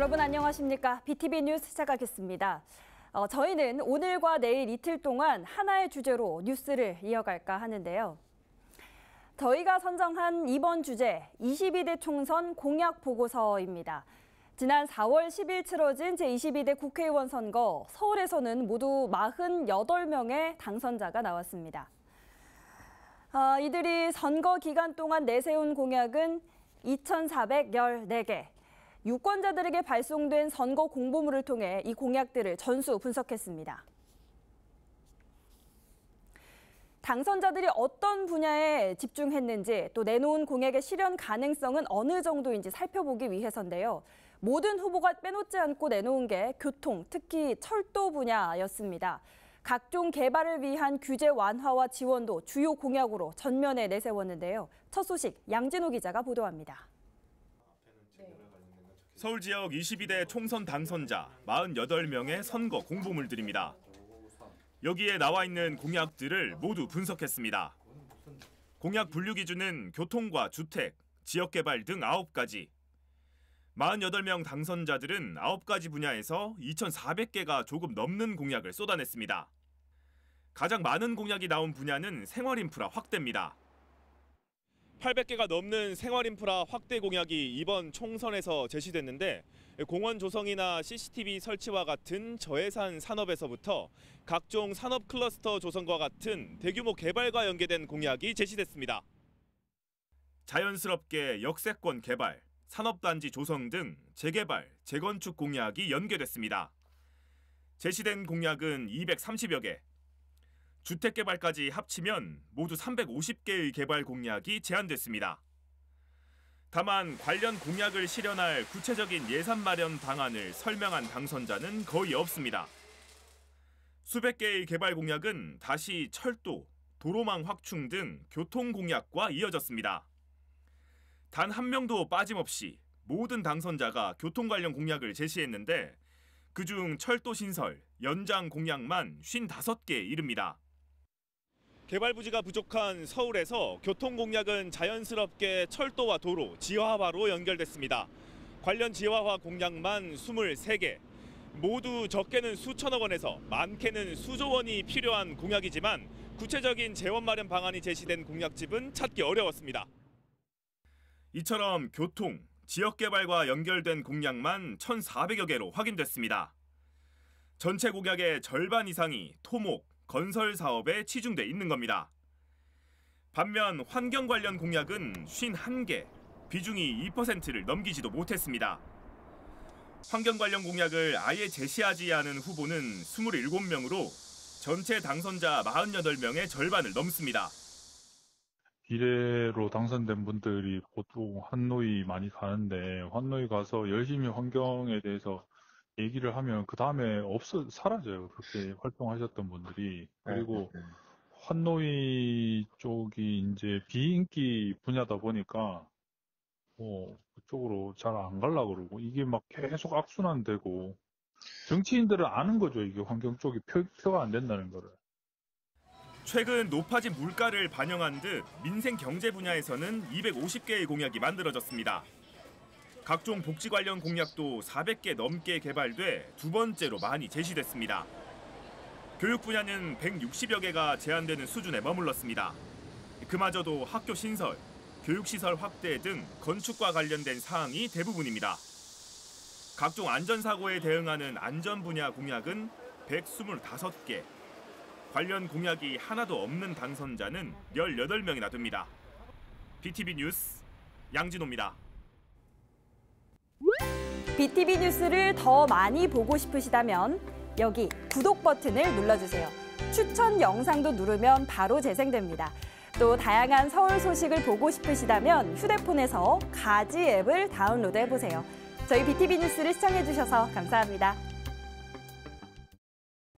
여러분 안녕하십니까? BTV 뉴스 시작하겠습니다. 저희는 오늘과 내일 이틀 동안 하나의 주제로 뉴스를 이어갈까 하는데요. 저희가 선정한 이번 주제 22대 총선 공약 보고서입니다. 지난 4월 10일 치러진 제22대 국회의원 선거, 서울에서는 모두 48명의 당선자가 나왔습니다. 이들이 선거 기간 동안 내세운 공약은 2,414개. 유권자들에게 발송된 선거 공보물을 통해 이 공약들을 전수 분석했습니다. 당선자들이 어떤 분야에 집중했는지 또 내놓은 공약의 실현 가능성은 어느 정도인지 살펴보기 위해서인데요. 모든 후보가 빼놓지 않고 내놓은 게 교통, 특히 철도 분야였습니다. 각종 개발을 위한 규제 완화와 지원도 주요 공약으로 전면에 내세웠는데요. 첫 소식 양진호 기자가 보도합니다. 서울 지역 22대 총선 당선자 48명의 선거 공보물들입니다. 여기에 나와 있는 공약들을 모두 분석했습니다. 공약 분류 기준은 교통과 주택, 지역개발 등 9가지. 48명 당선자들은 9가지 분야에서 2,400개가 조금 넘는 공약을 쏟아냈습니다. 가장 많은 공약이 나온 분야는 생활인프라 확대입니다. 800개가 넘는 생활인프라 확대 공약이 이번 총선에서 제시됐는데 공원 조성이나 CCTV 설치와 같은 저예산 산업에서부터 각종 산업 클러스터 조성과 같은 대규모 개발과 연계된 공약이 제시됐습니다. 자연스럽게 역세권 개발, 산업단지 조성 등 재개발, 재건축 공약이 연계됐습니다. 제시된 공약은 230여 개. 주택개발까지 합치면 모두 350개의 개발 공약이 제안됐습니다. 다만 관련 공약을 실현할 구체적인 예산 마련 방안을 설명한 당선자는 거의 없습니다. 수백 개의 개발 공약은 다시 철도, 도로망 확충 등 교통 공약과 이어졌습니다. 단 한 명도 빠짐없이 모든 당선자가 교통 관련 공약을 제시했는데 그중 철도 신설, 연장 공약만 55개에 이릅니다. 개발 부지가 부족한 서울에서 교통 공약은 자연스럽게 철도와 도로, 지하화로 연결됐습니다. 관련 지하화 공약만 23개. 모두 적게는 수천억 원에서 많게는 수조 원이 필요한 공약이지만 구체적인 재원 마련 방안이 제시된 공약집은 찾기 어려웠습니다. 이처럼 교통, 지역개발과 연결된 공약만 1,400여 개로 확인됐습니다. 전체 공약의 절반 이상이 토목, 건설 사업에 치중돼 있는 겁니다. 반면 환경 관련 공약은 51개, 비중이 2%를 넘기지도 못했습니다. 환경 관련 공약을 아예 제시하지 않은 후보는 27명으로 전체 당선자 48명의 절반을 넘습니다. 비례로 당선된 분들이 보통 환노위 많이 가는데 환노위 가서 열심히 환경에 대해서 얘기를 하면 그 다음에 사라져요. 그렇게 활동하셨던 분들이. 그리고 환노위 쪽이 이제 비인기 분야다 보니까 그쪽으로 잘 안 가려고 그러고 이게 막 계속 악순환되고 정치인들은 아는 거죠. 이게 환경 쪽이 표가 안 된다는 거를. 최근 높아진 물가를 반영한 듯 민생 경제 분야에서는 250개의 공약이 만들어졌습니다. 각종 복지 관련 공약도 400개 넘게 개발돼 두 번째로 많이 제시됐습니다. 교육 분야는 160여 개가 제안되는 수준에 머물렀습니다. 그마저도 학교 신설, 교육시설 확대 등 건축과 관련된 사항이 대부분입니다. 각종 안전사고에 대응하는 안전 분야 공약은 125개. 관련 공약이 하나도 없는 당선자는 18명이나 됩니다. BTV 뉴스 양진호입니다. BTV 뉴스를 더 많이 보고 싶으시다면 여기 구독 버튼을 눌러주세요. 추천 영상도 누르면 바로 재생됩니다. 또 다양한 서울 소식을 보고 싶으시다면 휴대폰에서 가지 앱을 다운로드해보세요. 저희 BTV 뉴스를 시청해주셔서 감사합니다.